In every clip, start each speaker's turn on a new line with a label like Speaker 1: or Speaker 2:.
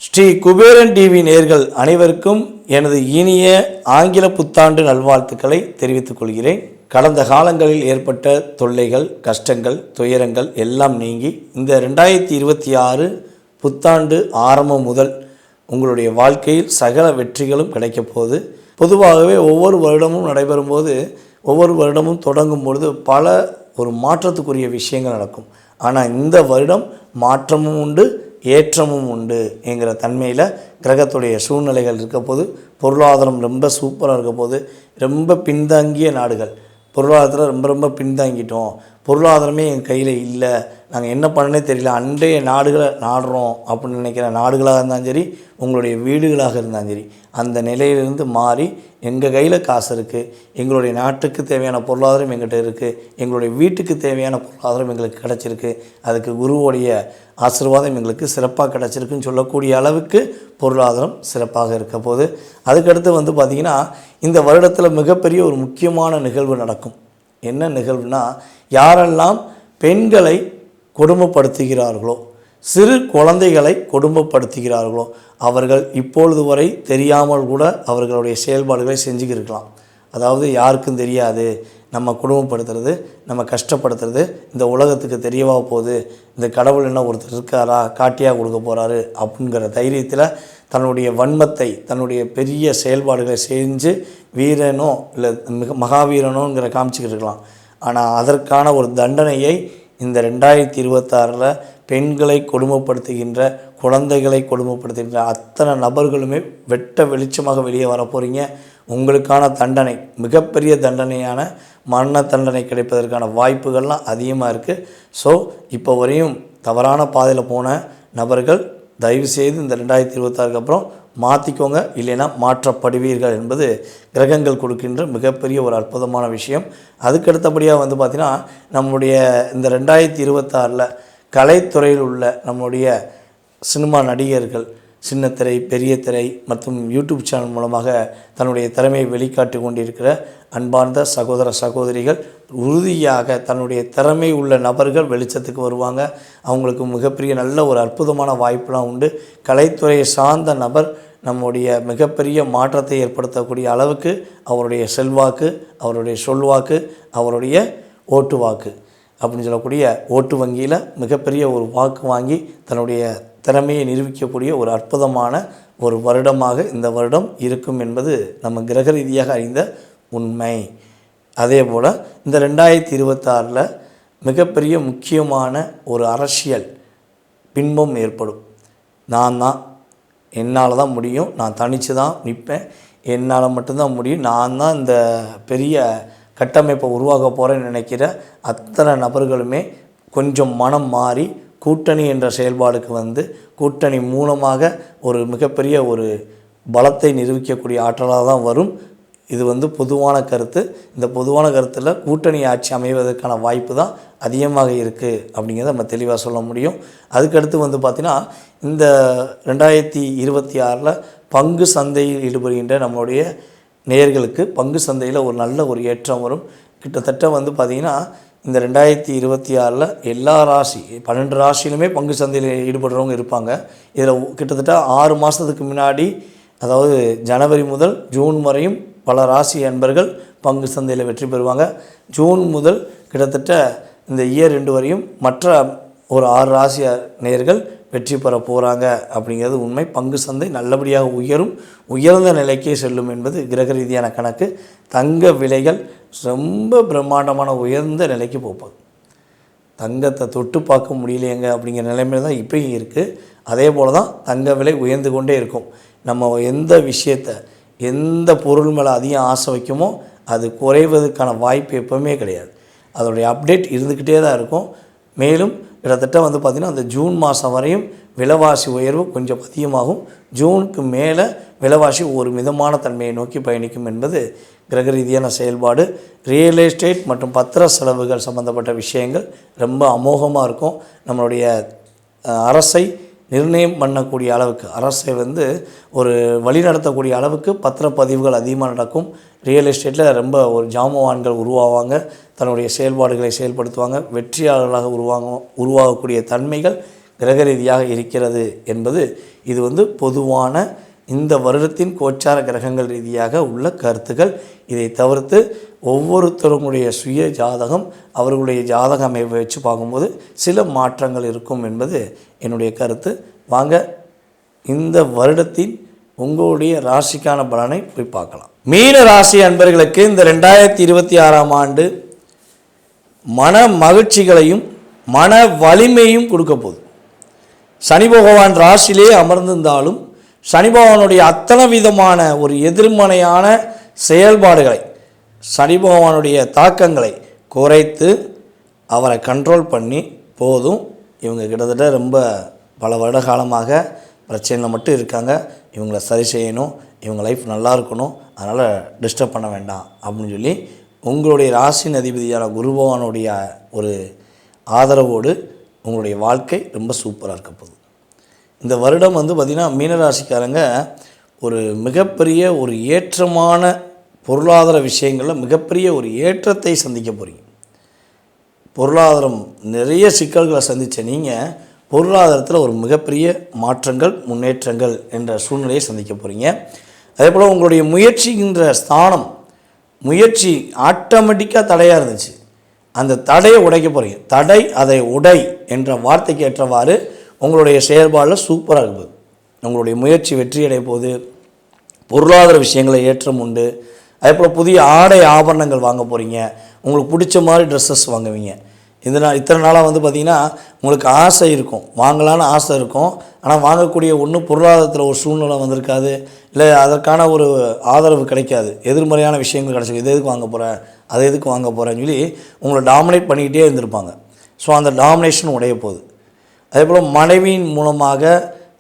Speaker 1: Sri Kuberan TV நேயர்கள் அனைவருக்கும் எனது இனிய ஆங்கில புத்தாண்டு நல்வாழ்த்துக்களை தெரிவித்துக் கொள்கிறேன். கடந்த காலங்களில் ஏற்பட்ட தொல்லைகள், கஷ்டங்கள், துயரங்கள் எல்லாம் நீங்கி இந்த 2026 புத்தாண்டு ஆரம்பம் முதல் உங்களுடைய வாழ்க்கையில் சகல வெற்றிகளும் கிடைக்கப் போகுது. பொதுவாகவே ஒவ்வொரு வருடமும் நடைபெறும் போது, ஒவ்வொரு வருடமும் தொடங்கும் பொழுது பல ஒரு மாற்றத்துக்குரிய விஷயங்கள் நடக்கும். ஆனால் இந்த வருடம் மாற்றமும் உண்டு, ஏற்றமும் உண்டு என்கிற தன்மையில் கிரகத்துடைய சூழ்நிலைகள் இருக்க போது, பொருளாதாரம் ரொம்ப சூப்பராக இருக்க போது. ரொம்ப பின்தங்கிய நாடுகள், பொருளாதாரத்தில் ரொம்ப பின்தங்கிட்டோம், பொருளாதாரமே என் கையில் இல்லை, நாங்கள் என்ன பண்ணனே தெரியல, அண்டைய நாடுகளை நாடுறோம் அப்படின்னு நினைக்கிற நாடுகளாக இருந்தாலும் சரி, உங்களுடைய வீடுகளாக இருந்தாலும் சரி, அந்த நிலையிலிருந்து மாறி எங்கள் கையில் காசு இருக்குது, எங்களுடைய நாட்டுக்கு தேவையான பொருளாதாரம் எங்கிட்ட இருக்குது, எங்களுடைய வீட்டுக்கு தேவையான பொருளாதாரம் எங்களுக்கு கிடச்சிருக்கு, அதுக்கு குருவோடைய ஆசீர்வாதம் எங்களுக்கு சிறப்பாக கிடச்சிருக்குன்னு சொல்லக்கூடிய அளவுக்கு பொருளாதாரம் சிறப்பாக இருக்க போது. அதுக்கடுத்து பார்த்திங்கன்னா இந்த வருடத்தில் மிகப்பெரிய ஒரு முக்கியமான நிகழ்வு நடக்கும். என்ன நிகழ்வுனா, யாரெல்லாம் பெண்களை கொடுமைப்படுத்துகிறார்களோ, சிறு குழந்தைகளை கொடுமைப்படுத்துகிறார்களோ, அவர்கள் இப்பொழுது வரை தெரியாமல் கூட அவர்களுடைய செயல்பாடுகளை செஞ்சுக்கிருக்கலாம். அதாவது யாருக்கும் தெரியாது, நம்ம குடும்பப்படுத்துறது, நம்ம கஷ்டப்படுத்துறது இந்த உலகத்துக்கு தெரியவா போகுது, இந்த கடவுள் என்ன ஒருத்தர் இருக்காரா, காட்டியாக கொடுக்க போகிறாரு அப்படிங்கிற தைரியத்தில் தன்னுடைய வன்மத்தை, தன்னுடைய பெரிய செயல்பாடுகளை செஞ்சு வீரனோ இல்லை மகாவீரனோங்கிற காமிச்சிக்கிட்டு இருக்கலாம். ஆனால் அதற்கான ஒரு தண்டனையை இந்த 2026 பெண்களை கொடுமைப்படுத்துகின்ற, குழந்தைகளை கொடுமைப்படுத்துகின்ற அத்தனை நபர்களுமே வெட்ட வெளிச்சமாக வெளியே வர போகிறீங்க. உங்களுக்கான தண்டனை, மிகப்பெரிய தண்டனையான மரண தண்டனை கிடைப்பதற்கான வாய்ப்புகள்லாம் அதிகமாக இருக்குது. ஸோ இப்போ வரையும் தவறான பாதையில் போன நபர்கள் தயவுசெய்து இந்த 2026 அப்புறம் மாற்றிக்கோங்க, இல்லைன்னா மாற்றப்படுவீர்கள் என்பது கிரகங்கள் கொடுக்கின்ற மிகப்பெரிய ஒரு அற்புதமான விஷயம். அதுக்கடுத்தபடியாக பார்த்திங்கன்னா, நம்முடைய இந்த 2026 கலைத்துறையில் உள்ள நம்முடைய சினிமா நடிகர்கள், சின்னத்திரை, பெரிய திரை மற்றும் யூடியூப் சேனல் மூலமாக தன்னுடைய திறமையை வெளிக்காட்டி கொண்டிருக்கிற அன்பார்ந்த சகோதர சகோதரிகள், உறுதியாக தன்னுடைய திறமை உள்ள நபர்கள் வெளிச்சத்துக்கு வருவாங்க. அவங்களுக்கு மிகப்பெரிய நல்ல ஒரு அற்புதமான வாய்ப்புலாம் உண்டு. கலைத்துறையை சார்ந்த நபர் நம்முடைய மிகப்பெரிய மாற்றத்தை ஏற்படுத்தக்கூடிய அளவுக்கு அவருடைய செல்வாக்கு, அவருடைய சொல்வாக்கு, அவருடைய ஓட்டு வாக்கு அப்படின்னு சொல்லக்கூடிய ஓட்டு வங்கியில் மிகப்பெரிய ஒரு வாக்கு வாங்கி தன்னுடைய திறமையை நிரூபிக்கக்கூடிய ஒரு அற்புதமான ஒரு வருடமாக இந்த வருடம் இருக்கும் என்பது நம்ம கிரக ரீதியாக அறிந்த உண்மை. அதே போல் இந்த 2026 மிகப்பெரிய முக்கியமான ஒரு அரசியல் பின்பம் ஏற்படும். என்னால் தான் முடியும், நான் தனித்து தான் நிற்பேன், என்னால் மட்டும்தான் முடியும், நான் தான் இந்த பெரிய கட்டமைப்பை உருவாக்க போகிறேன்னு நினைக்கிற அத்தனை நபர்களுமே கொஞ்சம் மனம் மாறி கூட்டணி என்ற செயல்பாடுக்கு கூட்டணி மூலமாக ஒரு மிகப்பெரிய ஒரு பலத்தை நிரூபிக்கக்கூடிய ஆற்றலாக தான் வரும். இது பொதுவான கருத்து. இந்த பொதுவான கருத்தில் கூட்டணி ஆட்சி அமைவதற்கான வாய்ப்பு தான் அதிகமாக இருக்குது அப்படிங்கிறத நம்ம தெளிவாக சொல்ல முடியும். அதுக்கடுத்து பார்த்திங்கன்னா, இந்த 2026 பங்கு சந்தையில் ஈடுபடுகின்ற நம்மளுடைய நேயர்களுக்கு பங்கு சந்தையில் ஒரு நல்ல ஒரு ஏற்றம் வரும். கிட்டத்தட்ட பார்த்திங்கன்னா இந்த 2026 எல்லா ராசி 12 ராசியிலுமே பங்கு சந்தையில் ஈடுபடுறவங்க இருப்பாங்க. இதில் கிட்டத்தட்ட 6 மாதத்துக்கு முன்னாடி, அதாவது ஜனவரி முதல் ஜூன் வரையும் பல ராசி அன்பர்கள் பங்கு சந்தையில் வெற்றி பெறுவாங்க. ஜூன் முதல் கிட்டத்தட்ட இந்த இயர் 2 வரையும் மற்ற ஒரு 6 ராசி நேயர்கள் வெற்றி பெற போகிறாங்க அப்படிங்கிறது உண்மை. பங்கு சந்தை நல்லபடியாக உயர்ந்த நிலைக்கே செல்லும் என்பது கிரக ரீதியான கணக்கு. தங்க விலைகள் ரொம்ப பிரம்மாண்டமான உயர்ந்த நிலைக்கு போகுது. தங்கத்தை தொட்டு பார்க்க முடியலையேங்க அப்படிங்கிற நிலைமையில் தான் இப்போயும் இருக்குது. அதே போல் தான் தங்க விலை உயர்ந்து கொண்டே இருக்கும். நம்ம எந்த விஷயத்தை, எந்த பொருள் மேலே அதிகம் ஆசை வைக்குமோ அது குறைவதற்கான வாய்ப்பு எப்போவுமே கிடையாது. அதோடைய அப்டேட் இருந்துக்கிட்டே தான் இருக்கும். மேலும் கிட்டத்தட்ட பார்த்திங்கன்னா அந்த ஜூன் மாதம் வரையும் விலைவாசி உயர்வு கொஞ்சம் அதிகமாகும். ஜூனுக்கு மேலே விலைவாசி ஒரு மிதமான தன்மையை நோக்கி பயணிக்கும் என்பது கிரக ரீதியான செயல்பாடு. ரியல் எஸ்டேட் மற்றும் பத்திர செலவுகள் சம்மந்தப்பட்ட விஷயங்கள் ரொம்ப அமோகமாக இருக்கும். நம்மளுடைய அரசை நிர்ணயம் பண்ணக்கூடிய அளவுக்கு, அரசை ஒரு வழி நடத்தக்கூடிய அளவுக்கு பத்திரப்பதிவுகள் அதிகமாக நடக்கும். ரியல் எஸ்டேட்டில் ரொம்ப ஒரு ஜாமவான்கள் உருவாவாங்க, தன்னுடைய செயல்பாடுகளை செயல்படுத்துவாங்க, வெற்றியாளர்களாக உருவாகக்கூடிய தன்மைகள் கிரக ரீதியாக இருக்கிறது என்பது இது பொதுவான இந்த வருடத்தின் கோச்சார கிரகங்கள் ரீதியாக உள்ள கருத்துக்கள். இதை தவிர்த்து ஒவ்வொருத்தருடைய சுய ஜாதகம், அவர்களுடைய ஜாதக அமைப்பை வச்சு பார்க்கும்போது சில மாற்றங்கள் இருக்கும் என்பது என்னுடைய கருத்து. வாங்க இந்த வருடத்தின் உங்களுடைய ராசிக்கான பலனை போய் பார்க்கலாம். மீன ராசி அன்பர்களுக்கு இந்த 2026ஆம் ஆண்டு மன மகிழ்ச்சிகளையும் மன வலிமையும் கொடுக்க போகுது. சனி பகவான் ராசியிலே அமர்ந்திருந்தாலும் சனி பகவானுடைய அத்தனை விதமான ஒரு எதிர்மறையான செயல்பாடுகளை, சனி பகவானுடைய தாக்கங்களை குறைத்து அவரை கண்ட்ரோல் பண்ணி போதும். இவங்க கிட்டத்தட்ட ரொம்ப பல வருட காலமாக பிரச்சனையில் மட்டும் இருக்காங்க, இவங்களை சரி செய்யணும், இவங்க லைஃப் நல்லா இருக்கணும், அதனால் டிஸ்டர்ப் பண்ண வேண்டாம் அப்படின்னு சொல்லி உங்களுடைய ராசியின் அதிபதியான குரு பகவானுடைய ஒரு ஆதரவோடு உங்களுடைய வாழ்க்கை ரொம்ப சூப்பராக இருக்க போகுது. இந்த வருடம் பார்த்திங்கன்னா மீனராசிக்காரங்க ஒரு மிகப்பெரிய ஒரு ஏற்றமான பொருளாதார விஷயங்களில் மிகப்பெரிய ஒரு ஏற்றத்தை சந்திக்க போகிறீங்க. பொருளாதாரம் நிறைய சிக்கல்களை சந்தித்த நீங்கள் பொருளாதாரத்தில் ஒரு மிகப்பெரிய மாற்றங்கள் முன்னேற்றங்கள் என்ற சூழ்நிலையை சந்திக்க போகிறீங்க. அதே போல் உங்களுடைய முயற்சிகின்ற ஸ்தானம், முயற்சி ஆட்டோமேட்டிக்காக தடையாக இருந்துச்சு, அந்த தடையை உடைக்க போகிறீங்க. தடை அதை உடை என்ற வார்த்தைக்கு ஏற்றவாறு உங்களுடைய செயல்பாடில் சூப்பராக இருக்குது. உங்களுடைய முயற்சி வெற்றியடைய போது, பொருளாதார விஷயங்களை ஏற்றம் உண்டு. அதே போல் புதிய ஆடை ஆபரணங்கள் வாங்க போகிறீங்க, உங்களுக்கு பிடிச்ச மாதிரி ட்ரெஸ்ஸஸ் வாங்குவீங்க. இத்தனை நாளாக பார்த்திங்கன்னா உங்களுக்கு ஆசை இருக்கும், வாங்கலான்னு ஆசை இருக்கும், ஆனால் வாங்கக்கூடிய ஒன்றும் பொருளாதாரத்தில் ஒரு சூழ்நிலை வந்திருக்காது, இல்லை அதற்கான ஒரு ஆதரவு கிடைக்காது, எதிர்மறையான விஷயங்கள் கிடைச்சிருக்கு. இது எதுக்கு வாங்க போகிறேன், அதை எதுக்கு வாங்க போகிறேன்னு சொல்லி உங்களை டாமினேட் பண்ணிக்கிட்டே இருந்திருப்பாங்க. ஸோ அந்த டாமினேஷன் உடைய போகுது. அதே போல் மனைவியின் மூலமாக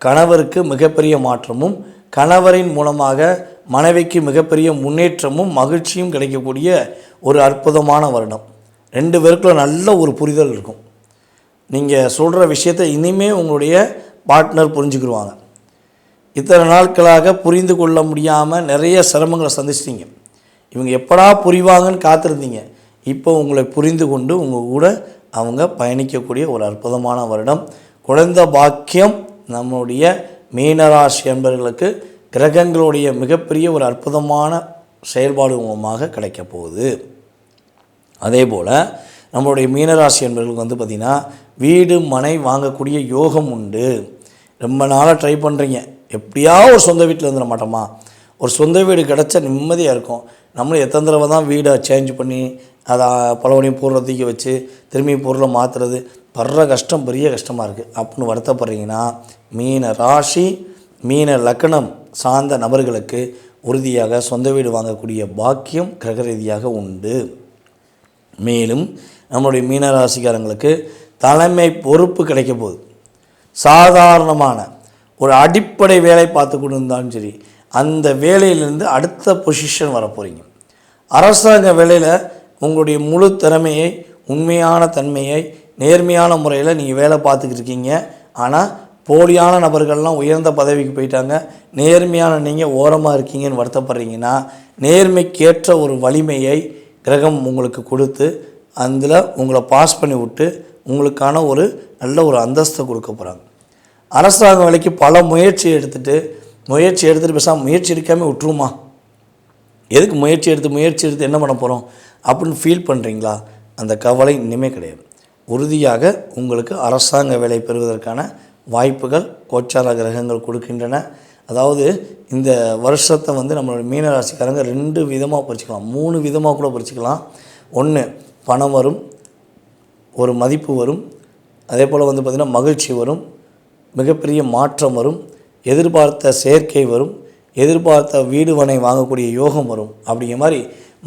Speaker 1: கணவருக்கு மிகப்பெரிய மாற்றமும், கணவரின் மூலமாக மனைவிக்கு மிகப்பெரிய முன்னேற்றமும் மகிழ்ச்சியும் கிடைக்கக்கூடிய ஒரு அற்புதமான வருடம். 2 பேருக்குள்ள நல்ல ஒரு புரிதல் இருக்கும். நீங்கள் சொல்கிற விஷயத்தை இனிமேல் உங்களுடைய பார்ட்னர் புரிஞ்சுக்கிடுவாங்க. இத்தனை நாட்களாக புரிந்து கொள்ள முடியாமல் நிறைய சிரமங்களை சந்திச்சிட்டிங்க. இவங்க எப்படா புரிவாங்கன்னு காத்திருந்தீங்க. இப்போ உங்களை புரிந்து கொண்டு உங்கள் கூட அவங்க பயணிக்கக்கூடிய ஒரு அற்புதமான வருடம். குழந்தை பாக்கியம் நம்முடைய மீனராசி என்பவர்களுக்கு கிரகங்களுடைய மிகப்பெரிய ஒரு அற்புதமான செயல்பாடு மூலமாக கிடைக்க போகுது. அதே போல் நம்மளுடைய மீனராசி என்பவர்களுக்கு பார்த்திங்கன்னா வீடு மனை வாங்கக்கூடிய யோகம் உண்டு. ரொம்ப நாளாக ட்ரை பண்ணுறீங்க, எப்படியா ஒரு சொந்த வீட்டில் இருந்துட மாட்டோமா, ஒரு சொந்த வீடு கிடச்சா நிம்மதியாக இருக்கும். நம்மளும் எத்தனை தடவை தான் வீடை சேஞ்ச் பண்ணி அதை பலவனையும் பொருளை தூக்கி வச்சு திரும்பி பொருளை மாற்றுறது, படுற கஷ்டம் பெரிய கஷ்டமாக இருக்குது அப்படின்னு வருத்தப்படுறீங்கன்னா மீன ராசி மீன லக்னம் சார்ந்த நபர்களுக்கு உறுதியாக சொந்த வீடு வாங்கக்கூடிய பாக்கியம் கிரக ரீதியாக உண்டு. மேலும் நம்மளுடைய மீனராசிக்காரங்களுக்கு தலைமை பொறுப்பு கிடைக்க போகுது. சாதாரணமான ஒரு அடிப்படை வேலை பார்த்து கொண்டு இருந்தாலும் சரி, அந்த வேலையிலேருந்து அடுத்த பொசிஷன் வர போகிறீங்க. அரசாங்க வேலையில் உங்களுடைய முழு திறமையை, உண்மையான தன்மையை, நேர்மையான முறையில் நீங்கள் வேலை பார்த்துக்கிட்டு இருக்கீங்க. ஆனால் போலியான நபர்கள்லாம் உயர்ந்த பதவிக்கு போயிட்டாங்க, நேர்மையான நீங்கள் ஓரமாக இருக்கீங்கன்னு வருத்தப்படுறீங்கன்னா நேர்மைக்கேற்ற ஒரு வலிமையை கிரகம் உங்களுக்கு கொடுத்து அதில் உங்களை பாஸ் பண்ணி விட்டு உங்களுக்கான ஒரு நல்ல ஒரு அந்தஸ்தை கொடுக்க போகிறாங்க. அரசாங்க வேலைக்கு பல முயற்சி எடுத்துகிட்டு பேசாமல் முயற்சி எடுக்காமல் விட்டுருமா, எதுக்கு முயற்சி எடுத்து என்ன பண்ண போகிறோம் அப்படின்னு ஃபீல் பண்ணுறீங்களா? அந்த கவலை இனிமேல் கிடையாது. உறுதியாக உங்களுக்கு அரசாங்க வேலை பெறுவதற்கான வாய்ப்புகள் கோச்சார கிரகங்கள் கொடுக்கின்றன. அதாவது இந்த வருஷத்தை நம்மளோட மீனராசிக்காரங்க 2 விதமாக பிரிச்சுக்கலாம், 3 விதமாக கூட பிரிச்சுக்கலாம். ஒன்று, பணம் வரும், ஒரு மதிப்பு வரும், அதே போல் பார்த்திங்கன்னா மகிழ்ச்சி வரும், மிகப்பெரிய மாற்றம் வரும், எதிர்பார்த்த சேர்க்கை வரும், எதிர்பார்த்த வீடு மனை வாங்கக்கூடிய யோகம் வரும். அப்படிங்கிற மாதிரி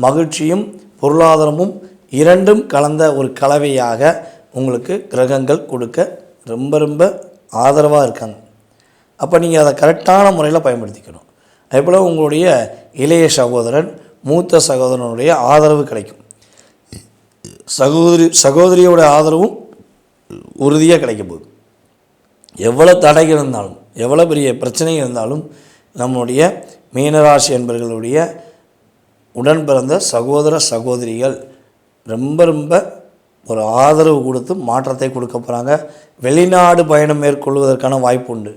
Speaker 1: மகிழ்ச்சியும் பொருளாதாரமும் 2ம் கலந்த ஒரு கலவையாக உங்களுக்கு கிரகங்கள் கொடுக்க ரொம்ப ரொம்ப ஆதரவாக இருக்காங்க. அப்போ நீங்கள் அதை கரெக்டான முறையில் பயன்படுத்திக்கணும். அதே போல் உங்களுடைய இளைய சகோதரன், மூத்த சகோதரனுடைய ஆதரவு கிடைக்கும். சகோதரியோட ஆதரவும் உறுதியாக கிடைக்க போகுது. எவ்வளோ தடைகள் இருந்தாலும், எவ்வளோ பெரிய பிரச்சனைகள் இருந்தாலும் நம்முடைய மீனராசி என்பவர்களுடைய உடன் பிறந்த சகோதர சகோதரிகள் ரொம்ப ஒரு ஆதரவு கொடுத்து மாற்றத்தை கொடுக்க போகிறாங்க. வெளிநாடு பயணம் மேற்கொள்வதற்கான வாய்ப்பு உண்டு.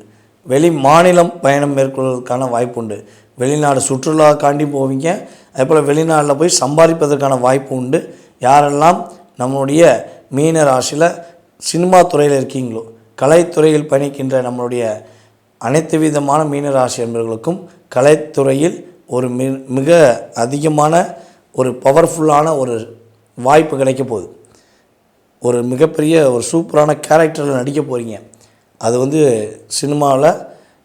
Speaker 1: வெளி மாநிலம் பயணம் மேற்கொள்வதற்கான வாய்ப்பு உண்டு. வெளிநாடு சுற்றுலாக்காண்டி போவீங்க. அதேபோல் வெளிநாட்டில் போய் சம்பாதிப்பதற்கான வாய்ப்பு உண்டு. யாரெல்லாம் நம்மளுடைய மீன ராசியில் சினிமா துறையில் இருக்கீங்களோ, கலைத்துறையில் பயணிக்கின்ற நம்மளுடைய அனைத்து விதமான மீனராசி என்பவர்களுக்கும் கலைத்துறையில் ஒரு மிக அதிகமான ஒரு பவர்ஃபுல்லான ஒரு வாய்ப்பு கிடைக்க போகுது. ஒரு மிகப்பெரிய ஒரு சூப்பரான கேரக்டரில் நடிக்க போகிறீங்க. அது சினிமாவில்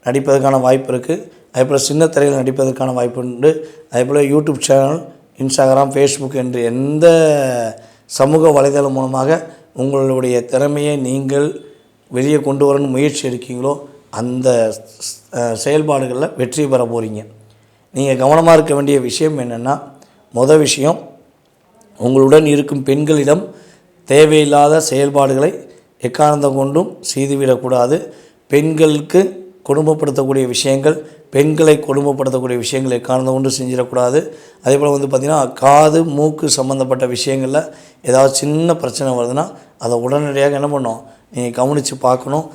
Speaker 1: நடிப்பதற்கான வாய்ப்பு இருக்குது. அதேபோல் சின்ன திரையில் நடிப்பதற்கான வாய்ப்பு உண்டு. அதேபோல் யூடியூப் சேனல், இன்ஸ்டாகிராம், ஃபேஸ்புக் என்று எந்த சமூக வலைதளம் மூலமாக உங்களுடைய திறமையை நீங்கள் வெளியே கொண்டு வரணும் முயற்சி எடுக்கீங்களோ அந்த செயல்பாடுகளில் வெற்றி பெற போகிறீங்க. நீங்கள் கவனமாக இருக்க வேண்டிய விஷயம் என்னென்னா, மொதல் விஷயம், உங்களுடன் இருக்கும் பெண்களிடம் தேவையில்லாத செயல்பாடுகளை எக்காரணம் கொண்டும் செய்துவிடக்கூடாது. பெண்களுக்கு கொடுமைப்படுத்தக்கூடிய விஷயங்கள், பெண்களை கொடுமைப்படுத்தக்கூடிய விஷயங்கள் எக்காரணம் கொண்டு செஞ்சிடக்கூடாது. அதே போல் பார்த்திங்கன்னா, காது மூக்கு சம்மந்தப்பட்ட விஷயங்களில் ஏதாவது சின்ன பிரச்சனை வருதுன்னா அதை உடனடியாக என்ன பண்ணணும், நீங்கள் கவனித்து பார்க்கணும்.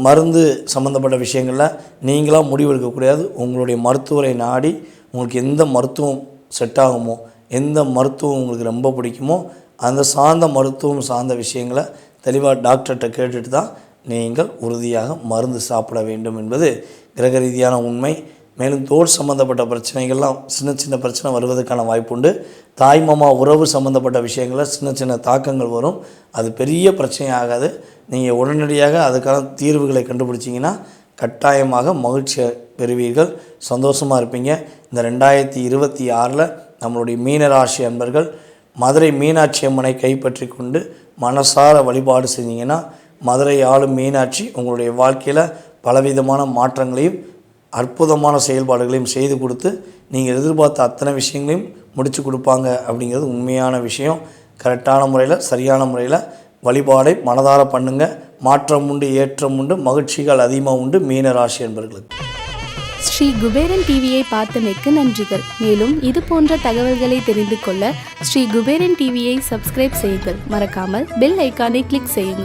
Speaker 1: மருந்து சம்மந்தப்பட்ட விஷயங்களில் நீங்களாக முடிவெடுக்கக்கூடாது. உங்களுடைய மருத்துவரை நாடி உங்களுக்கு எந்த மருத்துவம் செட் ஆகுமோ, எந்த மருத்துவம் உங்களுக்கு ரொம்ப பிடிக்குமோ அந்த சார்ந்த மருத்துவம் சார்ந்த விஷயங்களை தெளிவாக டாக்டர்கிட்ட கேட்டுட்டு தான் நீங்கள் உறுதியாக மருந்து சாப்பிட வேண்டும் என்பது கிரக ரீதியான உண்மை. மேலும் தோல் சம்மந்தப்பட்ட பிரச்சனைகள்லாம் சின்ன பிரச்சனை வருவதற்கான வாய்ப்பு உண்டு. தாய்மாமா உறவு சம்மந்தப்பட்ட விஷயங்களில் சின்ன தாக்கங்கள் வரும். அது பெரிய பிரச்சனை ஆகாது. நீங்கள் உடனடியாக அதுக்கான தீர்வுகளை கண்டுபிடிச்சிங்கன்னா கட்டாயமாக மகிழ்ச்சியை பெறுவீர்கள், சந்தோஷமாக இருப்பீங்க. இந்த 2026 நம்மளுடைய மீனராசி அன்பர்கள் மதுரை மீனாட்சி அம்மனை கைப்பற்றி கொண்டு மனசார வழிபாடு செஞ்சீங்கன்னா மதுரை ஆளும் மீனாட்சி உங்களுடைய வாழ்க்கையில் பலவிதமான மாற்றங்களையும் அற்புதமான செயல்பாடுகளையும் செய்து கொடுத்து நீங்கள் எதிர்பார்த்த அத்தனை விஷயங்களையும் முடித்து கொடுப்பாங்க. அப்படிங்கிறது உண்மையான விஷயம். கரெக்டான முறையில், சரியான முறையில் வழிபாடை மனதார பண்ணுங்கள். மாற்றம் உண்டு, ஏற்றம் உண்டு, மகிழ்ச்சிகள் அதிகமாக உண்டு மீனராசி என்பவர்களுக்கு.
Speaker 2: ஸ்ரீ குபேரன் டிவியை பார்த்தமைக்கு நன்றிகள். மேலும் இது போன்ற தகவல்களை தெரிந்து கொள்ள ஸ்ரீ குபேரன் டிவியை சப்ஸ்கிரைப் செய்யுங்கள். மறக்காமல் பெல் ஐக்கானை கிளிக் செய்யுங்கள்.